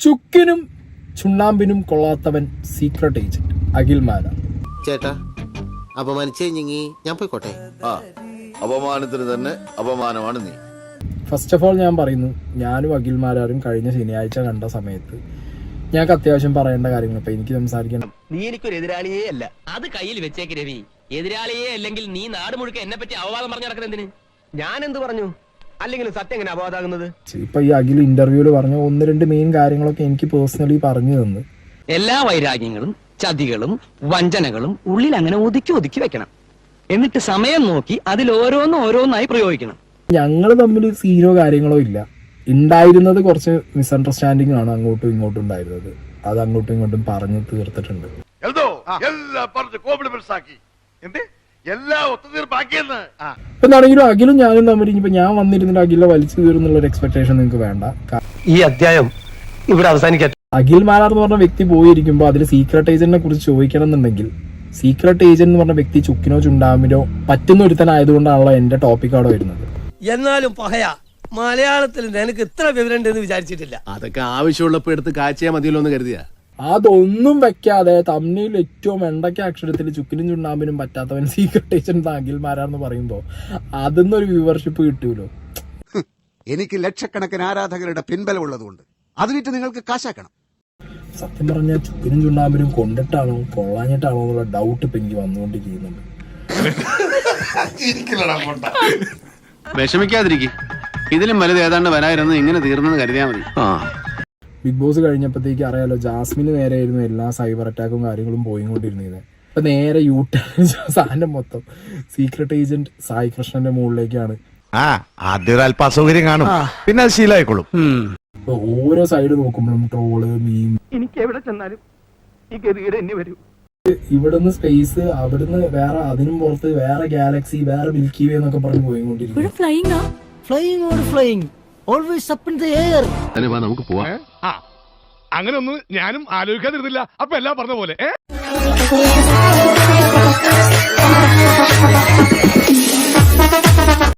ചുക്കിനും ചുണ്ണാമ്പിനും കൊള്ളാത്തവൻ secret agent Akhil Marar. ചേട്ടാ അപമാനിച്ചേ ഞാൻ പോയിക്കോട്ടെ. അപമാനത്തിന് തന്നെ അപമാനമാണ് നീ. ഫസ്റ്റ് ഓഫ് ഓൾ ഞാൻ പറയുന്നു, ഞാനും അഖിൽ മാരാരും കഴിഞ്ഞ ശനിയാഴ്ച കണ്ട സമയത്ത് ഞങ്ങൾക്ക് അത്യാവശ്യം പറയേണ്ട കാര്യങ്ങൾ ഇപ്പൊ എനിക്ക് സംസാരിക്കണം. നീ എനിക്കൊരു എതിരാളിയേ അല്ല, അത് കയ്യിൽ വെച്ചേക്ക് രവി. എതിരാളിയേ അല്ലെങ്കിൽ നീ നാട് മുഴുക്ക എന്നെ പറ്റി അപവാദം പറഞ്ഞു നടക്കുന്നതിന് ഞാൻ എന്ത് പറഞ്ഞു? അല്ലെങ്കിൽ സത്യം എങ്ങനെ അപവാദാകുന്നത്? ഇപ്പൊ ഈ അഖിൽ ഇന്റർവ്യൂല് പറഞ്ഞ 1-2 മെയിൻ കാര്യങ്ങളൊക്കെ എനിക്ക് പേഴ്സണലി പറഞ്ഞു തന്നു. എല്ലാ വൈരാഗ്യങ്ങളും ചതികളും വഞ്ചനകളും ഉള്ളിൽ അങ്ങനെ ഒതുക്കി ഒതുക്കി വെക്കണം. എന്നിട്ട് സമയം നോക്കി അതിൽ ഓരോന്നായി പ്രയോഗിക്കണം. ഞങ്ങൾ തമ്മിൽ സീനോ കാര്യങ്ങളോ ഇല്ല. ഉണ്ടായിരുന്നത് കുറച്ച് മിസ്അണ്ടർസ്റ്റാൻഡിംഗ് ആണ് അങ്ങോട്ടും ഇങ്ങോട്ടും ഉണ്ടായിരുന്നത്. അത് അങ്ങോട്ടും ഇങ്ങോട്ടും പറഞ്ഞു തീർത്തിട്ടുണ്ട്. എന്താണെങ്കിലും അഖിലും ഞാനും തമ്മിൽ ഇപ്പൊ ഞാൻ വന്നിരുന്നിട്ട് അഖിലെ വലിച്ചു കീറുന്നുള്ള ഒരു എക്സ്പെക്ടേഷൻ നിങ്ങൾക്ക് വേണ്ട. ഈ അധ്യായം ഇവിടെ അവസാനിക്കട്ടെ. അഖിൽ മാരാർ എന്ന് പറഞ്ഞ വ്യക്തി പോയിരിക്കുമ്പോ അതിൽ സീക്രട്ട് ഏജന്റിനെ കുറിച്ച് ചോദിക്കണം എന്നുണ്ടെങ്കിൽ സീക്രട്ട് ഏജന്റ് എന്ന് പറഞ്ഞ വ്യക്തി ചുക്കിനോ ചുണ്ടാമിനോ പറ്റുന്ന ഒരുത്തനായതുകൊണ്ടാണല്ലോ എന്റെ ടോപ്പിക് അവിടെ വരുന്നത്. എന്നാലും പഹയാ മലയാളത്തിൽ നിനക്ക് ഇത്ര വിവരമുണ്ടെന്ന് വിചാരിച്ചിട്ടില്ല. അതൊക്കെ ആവശ്യമുള്ളപ്പോ എടുത്ത് കാഴ്ചയാ മതിയല്ലോ എന്ന് കരുതിയാ. അതൊന്നും വെക്കാതെ തമ്മിൽ ഏറ്റവും വെണ്ടയ്ക്ക അക്ഷരത്തിൽ ചുക്കിനും ചുണ്ണാമ്പിനും പറ്റാത്തവൻ സീക്രട്ട് ഏജന്റ് അഖിൽ മാരാർന്ന് പറയുമ്പോ അതിന്നൊരു വ്യൂവർഷിപ്പ് കിട്ടൂലോ. എനിക്ക് ലക്ഷക്കണക്കിന് ആരാധകരുടെ പിൻബലം ഉള്ളതുകൊണ്ട് അതിനിട്ട് നിങ്ങൾക്ക് കാശാക്കണം. സത്യം പറഞ്ഞാൽ ചുക്കിനും ചുണ്ണാമ്പിനും കൊണ്ടിട്ടാണോ കൊള്ളാഞ്ഞിട്ടാണോ എന്നുള്ള ഡൗട്ട് ഇപ്പൊ എനിക്ക് വന്നുകൊണ്ടിരിക്കുന്നുണ്ട്. വിഷമിക്കാതിരിക്കും, ഇതിലും വലുത് ഏതാണ്ട് വരായിരുന്നു. ഇങ്ങനെ തീർന്നെന്ന് കരുതിയാ മതി. ബിഗ് ബോസ് കഴിഞ്ഞപ്പോഴത്തേക്ക് അറിയാലോ, ജാസ്മിന് നേരെയായിരുന്നു എല്ലാ സൈബർ അറ്റാക്കും കാര്യങ്ങളും പോയിക്കൊണ്ടിരുന്നത്. ഇപ്പൊ നേരെ സാധനം മൊത്തം സീക്രട്ട് ഏജന്റ് സായി കൃഷ്ണന്റെ മുകളിലേക്കാണ്. ആദ്യം അല്പ അസൗകര്യം കാണും, പിന്നെ അത് ശീലമായിക്കോളും. ഇപ്പൊ ഓരോ സൈഡ് നോക്കുമ്പോഴും ട്രോള് മീം. എനിക്ക് എവിടെ ചെന്നാലും ഈ ഗതികേട് എന്നെ വരും. ഇവിടുന്ന് സ്പേസ്, അവിടുന്ന് വേറെ, അതിനും പുറത്ത് വേറെ ഗാലക്സി, വേറെ മിൽക്കി വേ എന്നൊക്കെ പറഞ്ഞ് പോയിക്കൊണ്ടിരിക്കും. നമുക്ക് പോവാം. അങ്ങനെ ഒന്നും ഞാനും ആലോചിക്കാതിരുന്നില്ല. അപ്പൊ എല്ലാം പറഞ്ഞ പോലെ